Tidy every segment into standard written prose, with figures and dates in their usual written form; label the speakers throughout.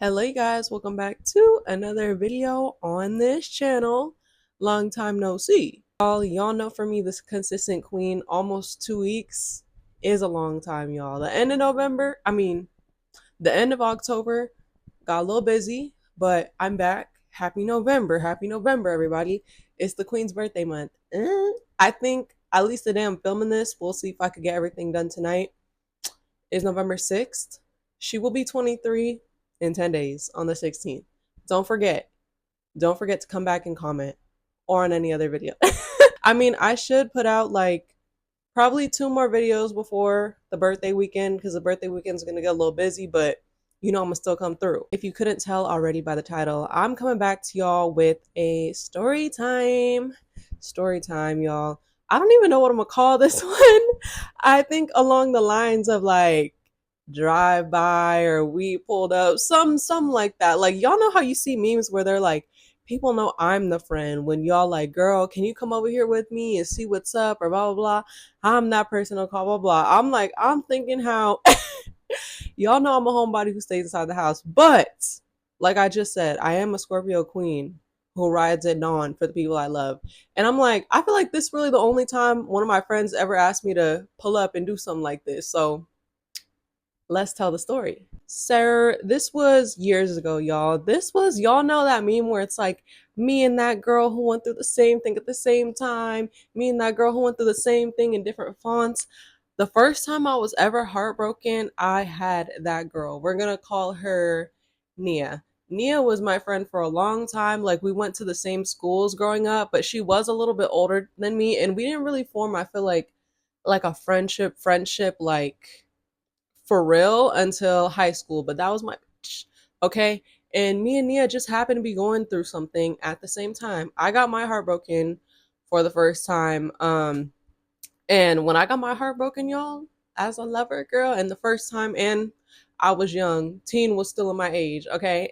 Speaker 1: Hello you guys, welcome back to another video on this channel. Long time no see. Y'all know for me, this consistent queen, almost 2 weeks is a long time, y'all. The end of November, the end of October got a little busy, but I'm back. Happy November. Happy November, everybody. It's the queen's birthday month. I think at least the day I'm filming this, we'll see if I could get everything done tonight, is November 6th. She will be 23 in 10 days on the 16th. Don't forget. Don't forget to come back and comment or on any other video. I should put out like probably 2 more videos before the birthday weekend because the birthday weekend's going to get a little busy, but I'm going to still come through. If you couldn't tell already by the title, I'm coming back to y'all with a story time. Story time, y'all. I don't even know what I'm going to call this one. I think along the lines of like drive by or we pulled up, some like that. Like y'all know how you see memes where they're like, people know I'm the friend when y'all like, girl, can you come over here with me and see what's up or blah blah blah. I'm that person to call blah blah. I'm thinking how y'all know I'm a homebody who stays inside the house, but like I just said, I am a Scorpio queen who rides at dawn for the people I love. And I'm like, I feel like this is really the only time one of my friends ever asked me to pull up and do something like this. So let's tell the story. So this was years ago, y'all. Y'all know that meme where it's like me and that girl who went through the same thing at the same time, me and that girl who went through the same thing in different fonts. The first time I was ever heartbroken, I had that girl. We're gonna call her Nia. Nia was my friend for a long time. Like we went to the same schools growing up, but she was a little bit older than me, and we didn't really form, I feel like a friendship like for real until high school, but that was my okay. And me and Nia just happened to be going through something at the same time. I got my heart broken for the first time. And when I got my heart broken, y'all, as a lover girl, and the first time, and I was young, teen was still in my age, okay?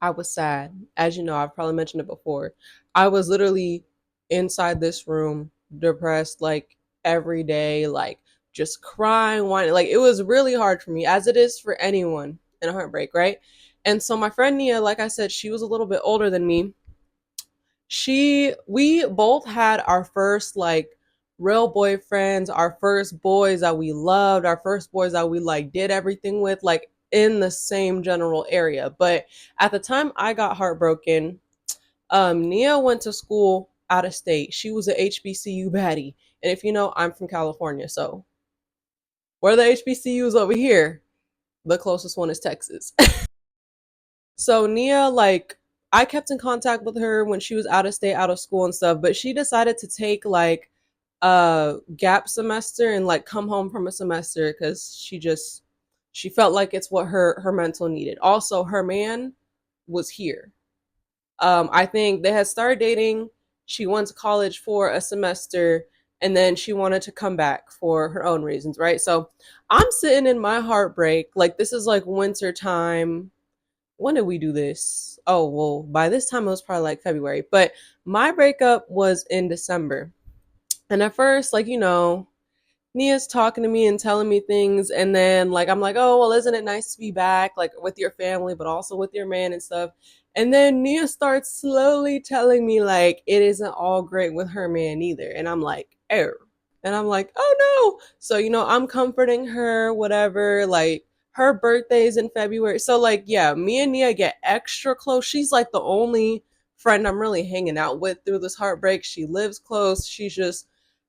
Speaker 1: I was sad. As you know, I've probably mentioned it before. I was literally inside this room, depressed, like every day, like just crying, whining. Like it was really hard for me, as it is for anyone in a heartbreak, right? And so my friend Nia, like I said, she was a little bit older than me. We both had our first like real boyfriends, our first boys that we loved, our first boys that we like did everything with, like in the same general area. But at the time I got heartbroken, Nia went to school out of state. She was a HBCU baddie. And if you know, I'm from California, so where the HBCUs over here, the closest one is Texas. So Nia, like, I kept in contact with her when she was out of state, out of school and stuff, but she decided to take like a gap semester and like come home from a semester because she felt like it's what her mental needed. Also, her man was here. I think they had started dating. She went to college for a semester and then she wanted to come back for her own reasons, right? So I'm sitting in my heartbreak. Like, this is like winter time. When did we do this? Oh, well, by this time it was probably like February. But my breakup was in December. And at first, like, Nia's talking to me and telling me things, and then like I'm like, oh well, isn't it nice to be back, like with your family, but also with your man and stuff. And then Nia starts slowly telling me like it isn't all great with her man either. And I'm like, oh. And I'm like, oh no. So, I'm comforting her, whatever, like her birthday's in February. So like, yeah, me and Nia get extra close. She's like the only friend I'm really hanging out with through this heartbreak. She lives close. She's just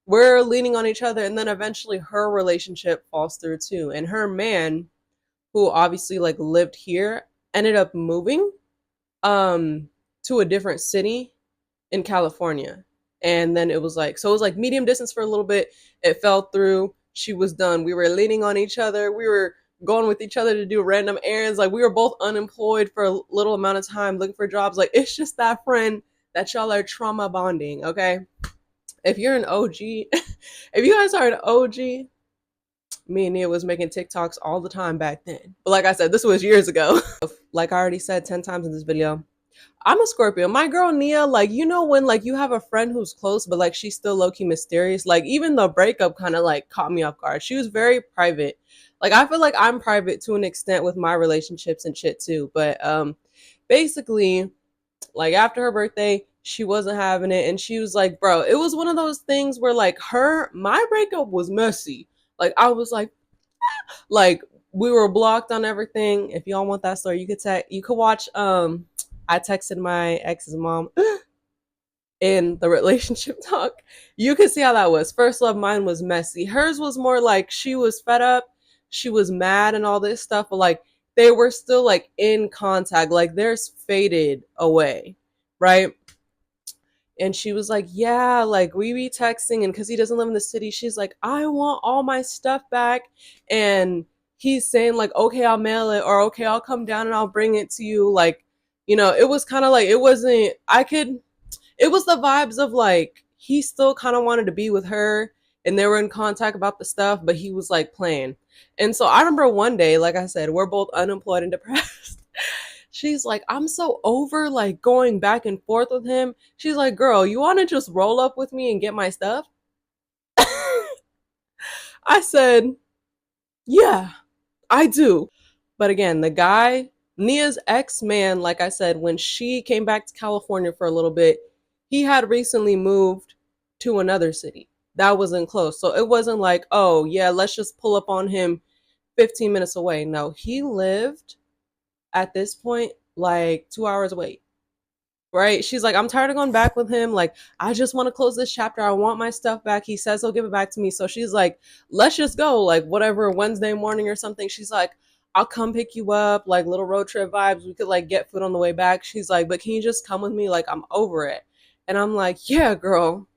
Speaker 1: we're leaning on each other, and then eventually her relationship falls through too, and her man, who obviously like lived here, ended up moving to a different city in California. And then it was like medium distance for a little bit. It fell through. She was done. We were leaning on each other. We were going with each other to do random errands. Like we were both unemployed for a little amount of time looking for jobs. Like it's just that friend that y'all are trauma bonding, okay? If you're an OG, if you guys are an OG, me and Nia was making TikToks all the time back then. But like I said, this was years ago. Like I already said 10 times in this video, I'm a Scorpio. My girl Nia, like, you know, when like you have a friend who's close, but like she's still low key mysterious. Like, even the breakup kind of like caught me off guard. She was very private. Like, I feel like I'm private to an extent with my relationships and shit too. But basically, like after her birthday, she wasn't having it, and she was like, "Bro, it was one of those things where like my breakup was messy. Like, I was like we were blocked on everything. If y'all want that story, you could watch. I texted my ex's mom in the relationship talk. You could see how that was. First love, mine was messy. Hers was more like she was fed up, she was mad, and all this stuff. But like they were still like in contact. Like theirs faded away, right? And she was like, yeah, like we be texting, and because he doesn't live in the city, she's like, I want all my stuff back. And he's saying like, okay, I'll mail it, or okay, I'll come down and I'll bring it to you. Like, you know, it was kind of like, it wasn't, I could, it was the vibes of like he still kind of wanted to be with her, and they were in contact about the stuff, but he was like playing. And so I remember one day, like I said, we're both unemployed and depressed. She's like, I'm so over like going back and forth with him. She's like, girl, you want to just roll up with me and get my stuff? I said, yeah, I do. But again, the guy, Nia's ex-man, like I said, when she came back to California for a little bit, he had recently moved to another city that wasn't close. So it wasn't like, oh yeah, let's just pull up on him 15 minutes away. No, he lived at this point like 2 hours away. Right? She's like, I'm tired of going back with him. Like, I just want to close this chapter. I want my stuff back. He says he'll give it back to me. So she's like, let's just go. Like, whatever, Wednesday morning or something. She's like, I'll come pick you up. Like, little road trip vibes. We could, like, get food on the way back. She's like, but can you just come with me? Like, I'm over it. And I'm like, yeah, girl.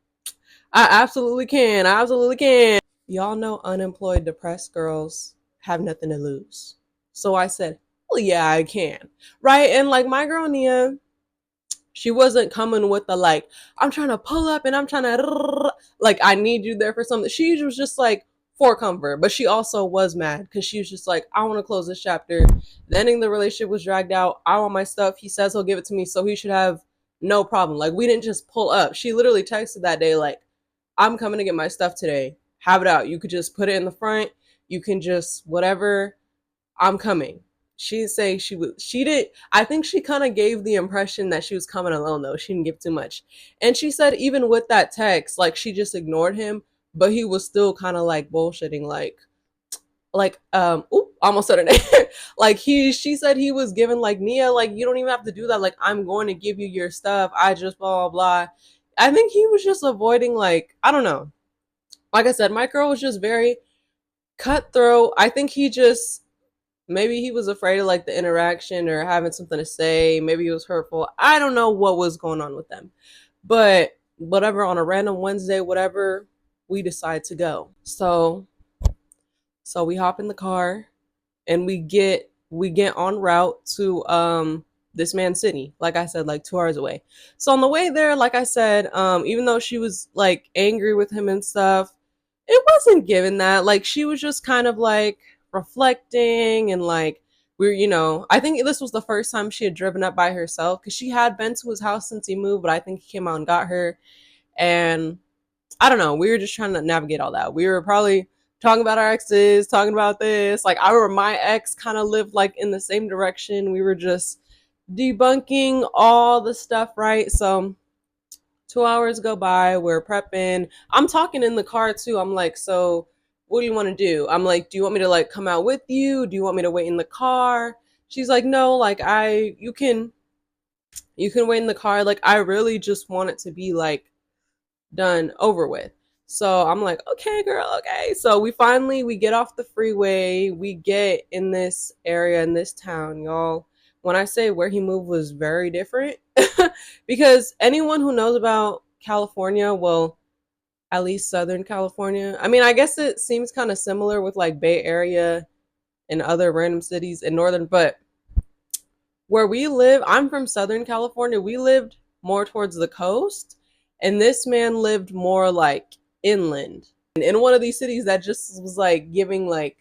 Speaker 1: I absolutely can. I absolutely can. Y'all know unemployed, depressed girls have nothing to lose. So I said, well, yeah, I can. Right? And, like, my girl, Nia, she wasn't coming with the like, I'm trying to pull up and I'm trying to like I need you there for something. She was just like for comfort, but she also was mad because she was just like, I want to close this chapter. The ending of the relationship was dragged out. I want my stuff. He says he'll give it to me, so he should have no problem. Like we didn't just pull up. She literally texted that day like, I'm coming to get my stuff today. Have it out. You could just put it in the front. You can just whatever. I'm coming. She didn't say she was. She did. I think she kind of gave the impression that she was coming alone, though. She didn't give too much. And she said even with that text, like she just ignored him, but he was still kind of like bullshitting, oop, almost said her name. Like she said he was given like Nia, like you don't even have to do that. Like I'm going to give you your stuff. I just blah blah blah. I think he was just avoiding like I don't know. Like I said, my girl was just very cutthroat. I think he just maybe he was afraid of like the interaction or having something to say. Maybe he was hurtful. I don't know what was going on with them. But whatever, on a random Wednesday, whatever, we decide to go. So we hop in the car and we get on route to this man's city. Like I said, like 2 hours away. So on the way there, like I said, even though she was like angry with him and stuff, it wasn't given that. Like she was just kind of like reflecting and like I think this was the first time she had driven up by herself because she had been to his house since he moved, but I think he came out and got her. And I don't know, we were just trying to navigate all that. We were probably talking about our exes, talking about this. Like I remember my ex kind of lived like in the same direction. We were just debunking all the stuff, right? So 2 hours go by, we're prepping. I'm talking in the car too. I'm like, so what do you want to do? I'm like, do you want me to like come out with you? Do you want me to wait in the car? She's like, no, like you can wait in the car. Like I really just want it to be like done over with. So I'm like, okay, girl, okay. So we get off the freeway, we get in this area in this town, y'all. When I say where he moved was very different, because anyone who knows about California, well, at least Southern California. I mean, I guess it seems kind of similar with like Bay Area and other random cities in Northern, but where we live, I'm from Southern California. We lived more towards the coast, and this man lived more like inland. And in one of these cities that just was like giving like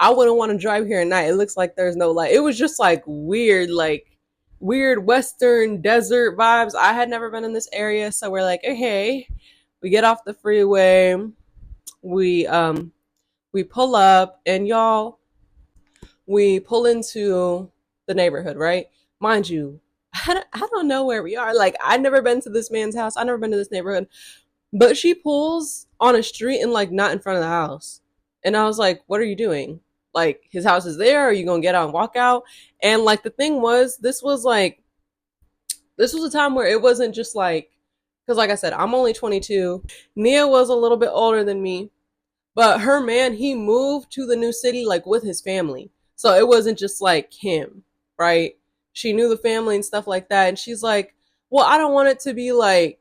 Speaker 1: I wouldn't want to drive here at night. It looks like there's no light. It was just like weird, like weird Western desert vibes. I had never been in this area, so we're like, okay. We get off the freeway. We pull up, and y'all, we pull into the neighborhood, right? Mind you, I don't know where we are. Like, I've never been to this man's house. I've never been to this neighborhood. But she pulls on a street and like not in front of the house. And I was like, what are you doing? Like, his house is there. Are you gonna get out and walk out? And like the thing was, this was a time where it wasn't just like, because like I said, I'm only 22. Nia was a little bit older than me, but her man, he moved to the new city like with his family. So it wasn't just like him, right? She knew the family and stuff like that. And she's like, well, I don't want it to be like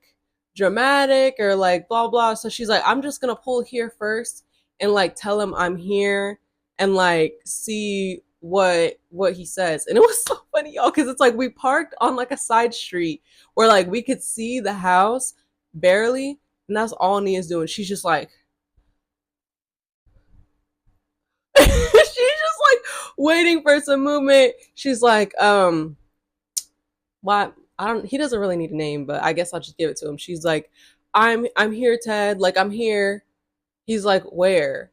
Speaker 1: dramatic or like blah blah. So she's like, I'm just gonna pull here first and like tell him I'm here and like see what he says. And it was so funny, y'all, because it's like we parked on like a side street where like we could see the house barely, and that's all Nia's doing. She's just like she's just like waiting for some movement. She's like, why I don't he doesn't really need a name, but I guess I'll just give it to him. She's like, I'm here, Ted. Like, I'm here. He's like, where?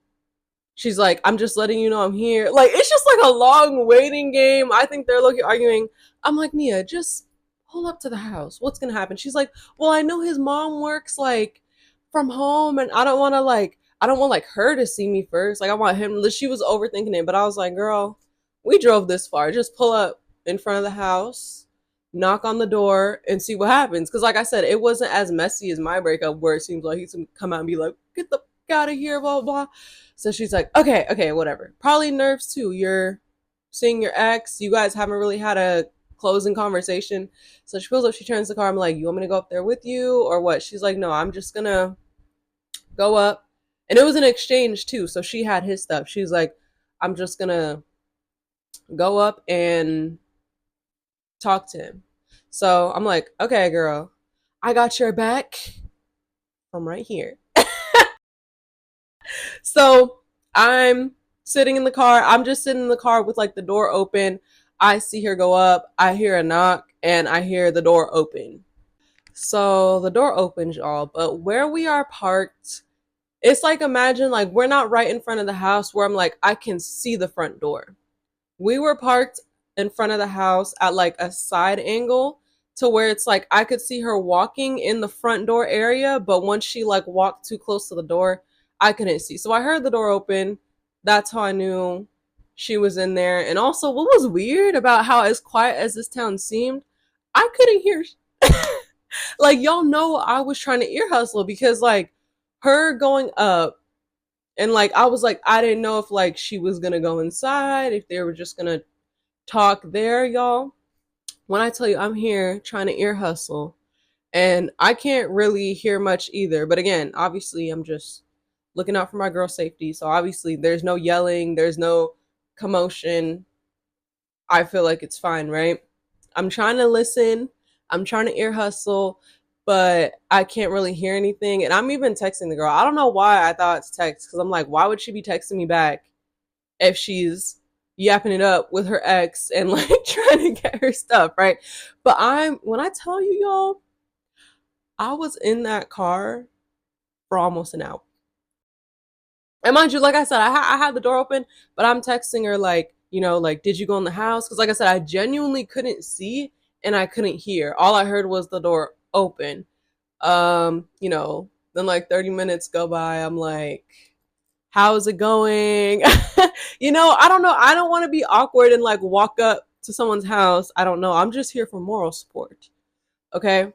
Speaker 1: She's like, I'm just letting you know I'm here. Like, it's just like a long waiting game. I think they're looking arguing. I'm like, Nia, just pull up to the house. What's gonna happen? She's like, well, I know his mom works like from home, and I don't want like her to see me first. Like, I want him. She was overthinking it, but I was like, girl, we drove this far. Just pull up in front of the house, knock on the door, and see what happens. Because, like I said, it wasn't as messy as my breakup, where it seems like he's gonna come out and be like, get the fuck out of here, blah blah. So she's like, okay, okay, whatever. Probably nerves too. You're seeing your ex. You guys haven't really had a closing conversation. So she pulls up, she turns the car. I'm like, you want me to go up there with you or what? She's like, no, I'm just gonna go up. And it was an exchange too. So she had his stuff. She's like, I'm just gonna go up and talk to him. So I'm like, okay, girl, I got your back from right here. So I'm sitting in the car. I'm just sitting in the car with like the door open. I see her go up. I hear a knock and I hear the door open. So the door opens, y'all. But where we are parked, it's like, imagine like we're not right in front of the house where I'm like, I can see the front door. We were parked in front of the house at like a side angle to where it's like I could see her walking in the front door area, but once she like walked too close to the door, I couldn't see. So I heard the door open. That's how I knew she was in there. And also, what was weird about how as quiet as this town seemed, I couldn't hear. Like, y'all know I was trying to ear hustle because like her going up, and like I was like, I didn't know if like she was gonna go inside, if they were just gonna talk there, y'all. When I tell you I'm here trying to ear hustle, and I can't really hear much either. But again, obviously I'm just looking out for my girl's safety. So obviously there's no yelling, there's no commotion. I feel like it's fine, right? I'm trying to listen, I'm trying to ear hustle, but I can't really hear anything. And I'm even texting the girl. I don't know why I thought it's text, because I'm like, why would she be texting me back if she's yapping it up with her ex and like trying to get her stuff, right? But when I tell you, y'all, I was in that car for almost an hour. And mind you, like I said, I had the door open, but I'm texting her like, like, did you go in the house? Because like I said, I genuinely couldn't see and I couldn't hear. All I heard was the door open. Then like 30 minutes go by. I'm like, how's it going? I don't know. I don't want to be awkward and like walk up to someone's house. I don't know. I'm just here for moral support. Okay.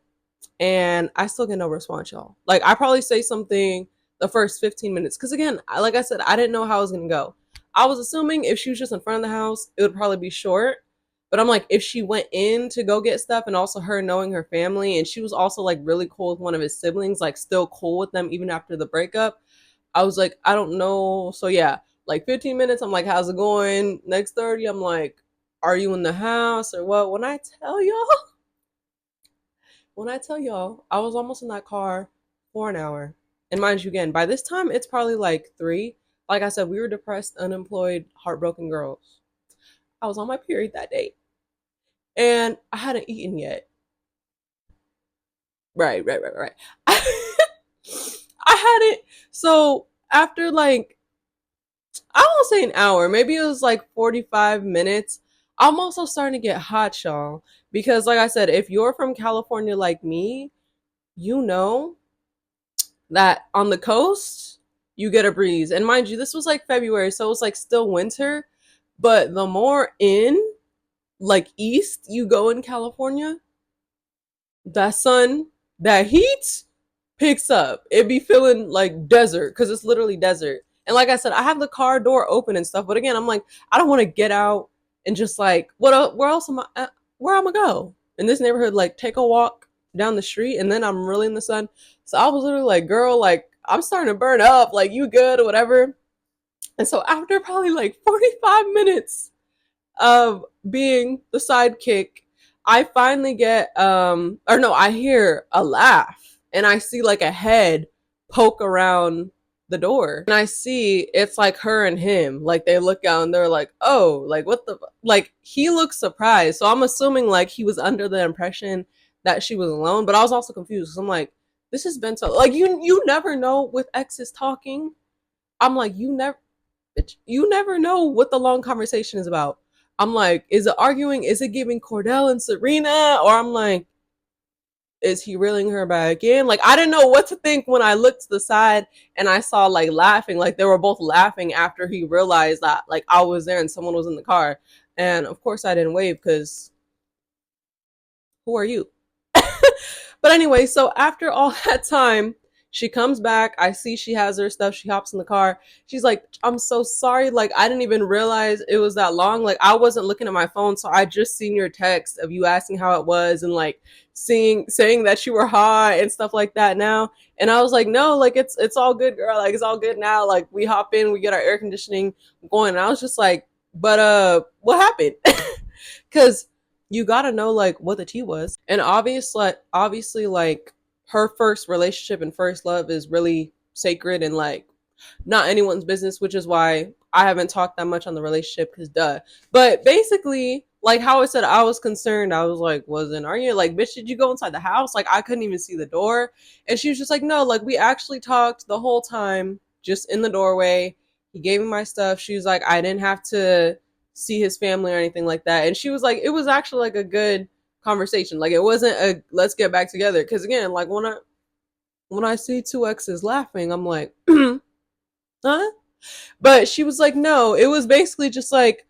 Speaker 1: And I still get no response, y'all. Like, I probably say something the first 15 minutes. Because again, like I said, I didn't know how it was going to go. I was assuming if she was just in front of the house, it would probably be short. But I'm like, if she went in to go get stuff, and also her knowing her family, and she was also like really cool with one of his siblings, like still cool with them even after the breakup, I was like, I don't know. So yeah, like 15 minutes, I'm like, how's it going? Next 30, I'm like, are you in the house or what? When I tell y'all, I was almost in that car for an hour. And mind you, again, by this time, it's probably like 3. Like I said, we were depressed, unemployed, heartbroken girls. I was on my period that day. and I hadn't eaten yet. Right. I hadn't. So after like, I won't say an hour, maybe it was like 45 minutes. I'm also starting to get hot, y'all. Because, like I said, if you're from California like me, you know that on the coast, you get a breeze. And mind you, this was like February, so it was like still winter. But the more in, like east you go in California, that sun, that heat picks up. It be feeling like desert because it's literally desert. And like I said, I have the car door open and stuff. But again, I'm like, I don't want to get out and just like, where else am I? Where am I go in this neighborhood? Like, take a walk down the street, and then I'm really in the sun. So I was literally like, girl, like I'm starting to burn up. Like, you good or whatever. And so after probably like 45 minutes of being the sidekick, I finally get or no, I hear a laugh and I see like a head poke around the door. And I see it's like her and him. Like they look out and they're like, "Oh, like what the like he looks surprised." So I'm assuming like he was under the impression that she was alone, but I was also confused. So I'm like, this has been so like you never know with exes talking. I'm like, you never know what the long conversation is about. I'm like, is it arguing? Is it giving Cordell and Serena? Or I'm like, is he reeling her back in? Like, I didn't know what to think when I looked to the side and I saw like laughing, like they were both laughing after he realized that like I was there and someone was in the car. And of course I didn't wave because who are you? But anyway, so after all that time, she comes back. I see she has her stuff. She hops in the car. She's like, I'm so sorry. Like, I didn't even realize it was that long. Like, I wasn't looking at my phone. So I just seen your text of you asking how it was and like saying that you were hot and stuff like that now. And I was like, no, like it's all good, girl. Like, it's all good now. Like, we hop in, we get our air conditioning going. And I was just like, but what happened? Because you gotta know like what the tea was. And obviously like her first relationship and first love is really sacred and like not anyone's business, which is why I haven't talked that much on the relationship because duh. But basically, like how I said, I was concerned. I was like, wasn't are you like, bitch, did you go inside the house? Like I couldn't even see the door. And she was just like, no, like we actually talked the whole time, just in the doorway. He gave me my stuff. She was like, I didn't have to see his family or anything like that. And she was like, it was actually like a good conversation. Like it wasn't a let's get back together. Cause again, like when I see two exes laughing, I'm like, huh? But she was like, no, it was basically just like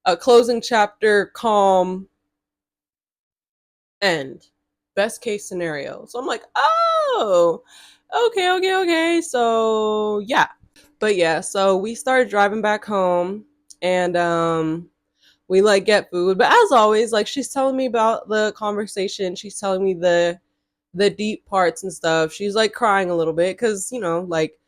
Speaker 1: a closing chapter, calm end. Best case scenario. So I'm like, oh, okay. So yeah. But yeah, so we started driving back home and we like get food. But as always, like she's telling me about the conversation. She's telling me the deep parts and stuff. She's like crying a little bit because you know, like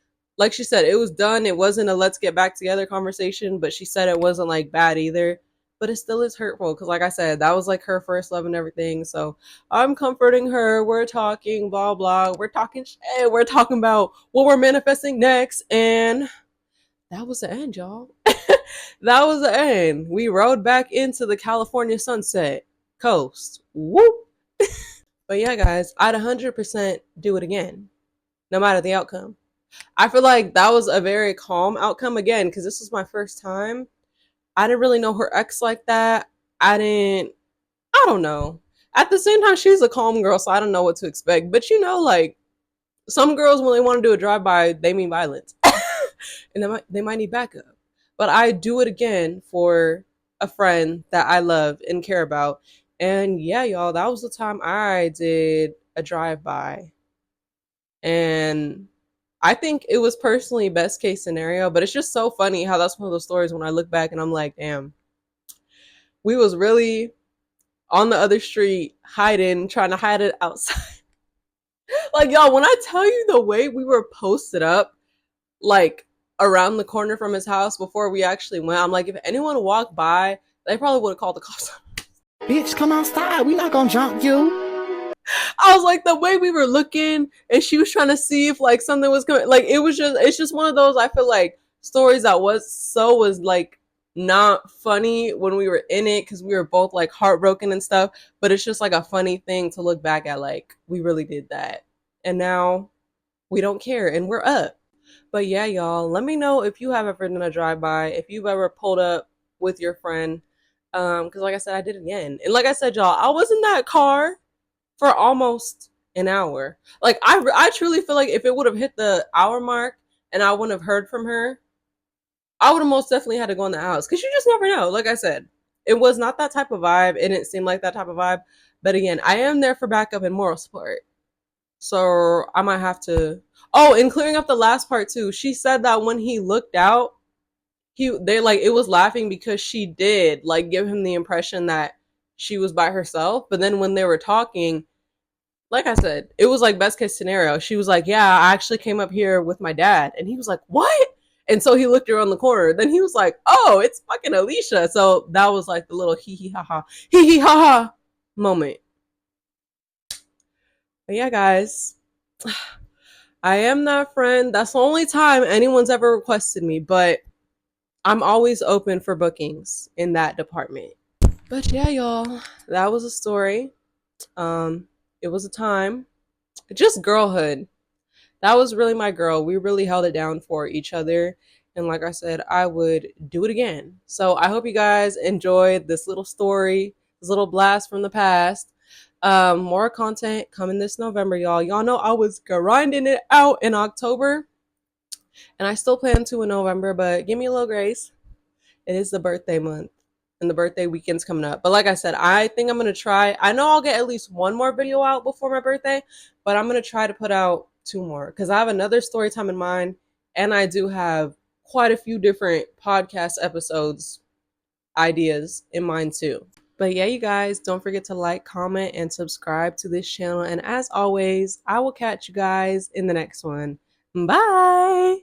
Speaker 1: she said, it was done. It wasn't a let's get back together conversation, but she said it wasn't like bad either. But it still is hurtful because, like I said, that was like her first love and everything. So I'm comforting her. We're talking, blah blah. We're talking shit. We're talking about what we're manifesting next, and that was the end, y'all. That was the end. We rode back into the California sunset coast. Whoop. But yeah, guys, I'd 100% do it again, no matter the outcome. I feel like that was a very calm outcome again, because this was my first time. I didn't really know her ex like that. I don't know. At the same time, she's a calm girl, so I don't know what to expect. But you know, like, some girls, when they want to do a drive-by, they mean violence. And they might need backup. But I do it again for a friend that I love and care about. And yeah, y'all, that was the time I did a drive-by. And I think it was personally best case scenario, but it's just so funny how that's one of those stories when I look back and I'm like, damn, we was really on the other street hiding, trying to hide it outside. Like, y'all, when I tell you the way we were posted up, like around the corner from his house before we actually went, I'm like, if anyone walked by, they probably would have called the cops.
Speaker 2: Bitch, come outside. We not gonna jump you.
Speaker 1: I was like, the way we were looking, and she was trying to see if like something was coming. Like it's just one of those. I feel like stories that was like not funny when we were in it because we were both like heartbroken and stuff, but it's just like a funny thing to look back at, like we really did that. And now we don't care and we're up. But yeah, y'all, let me know if you have ever done a drive by, if you've ever pulled up with your friend. Because like I said, I did it again. And like I said, y'all, I was in that car for almost an hour. Like I truly feel like if it would have hit the hour mark and I wouldn't have heard from her, I would have most definitely had to go in the house. Because you just never know. Like I said, it was not that type of vibe. It didn't seem like that type of vibe. But again, I am there for backup and moral support. So I might have to. Oh, and clearing up the last part too. She said that when he looked out, they like it was laughing because she did like give him the impression that she was by herself. But then when they were talking, like I said, it was like best case scenario. She was like, "Yeah, I actually came up here with my dad," and he was like, "What?" And so he looked around the corner. Then he was like, "Oh, it's fucking Alicia." So that was like the little hee hee ha ha moment. But yeah, guys, I am that friend. That's the only time anyone's ever requested me, but I'm always open for bookings in that department. But yeah, y'all, that was a story. Um, it was a time. Just girlhood. That was really my girl. We really held it down for each other. And like I said, I would do it again. So I hope you guys enjoyed this little story, this little blast from the past. More content coming this November, y'all. Y'all know I was grinding it out in October, and I still plan to in November, but give me a little grace. It is the birthday month and the birthday weekend's coming up. But like I said, I think I'm going to try. I know I'll get at least one more video out before my birthday, but I'm going to try to put out two more because I have another story time in mind. And I do have quite a few different podcast episodes ideas in mind too. But yeah, you guys, don't forget to like, comment, and subscribe to this channel. And as always, I will catch you guys in the next one. Bye.